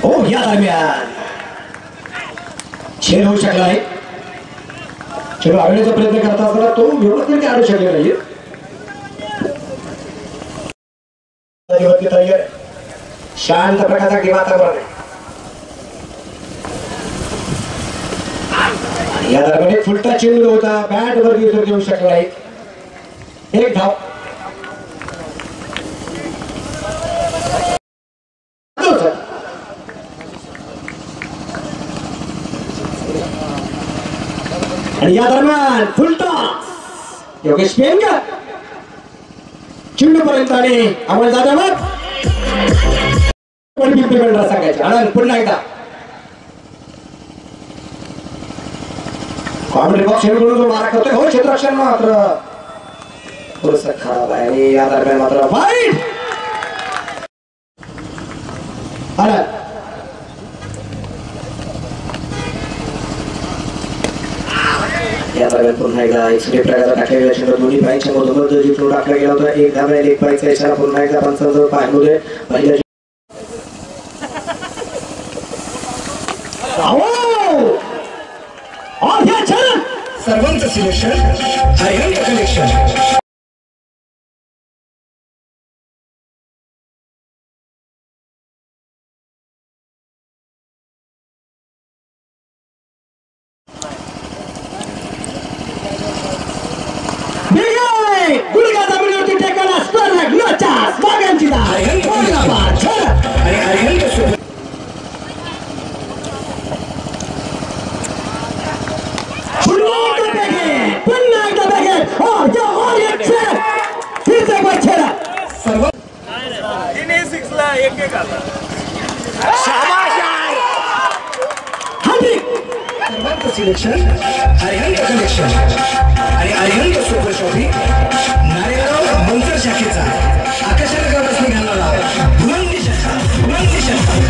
हो या दरम्यान छेड होऊ शकला नाही. चेंडू आडण्याचा प्रयत्न करत असताना तो व्यवस्थित आडू शकले नाही. शांत प्रकारचा वातावरण आहे. या दरम्यान एक फुलटा चेंडू होता बॅट वर देऊ शकला नाही. एक धाव आणि या दरम्यान फुलटॉस योगेश पेंगा चेंडू पर्यंत आणि अमोल जाधव पण बिंदू सांगायचे. आनंद पुन्हा एकदा कॉमेंट्री बॉक्स करून जो मारा करतोय हो क्षेत्ररक्षण मात्र थोडंसं खराब आहे. आणि या दरम्यान मात्र फाईट आनंद या दरम्यान पुन्हा एकदा एक स्टेप प्रकाराचा टाकलेला चेंडू दोन्ही पायांच्या मधोमध जिथून टाकला गेला होता. एक धाव एक पायचा इशारा पुन्हा एकदा पंचांचा पायामध्ये पहिल्या सर्वांचं सिलेक्शन हरिहंत कलेक्शन. गुडघा जमिनीवरती टेकायला स्पर्धक नचास बागांची हरिहंत आणि हरिहंत सोबत सिलेक्शन हरिहंत कलेक्शन आणि हरिहंत सुपर शॉपिंग नारेगाव मंचर शाखेचा आकर्षण करत असणे घालणारा भुवंडी शाखा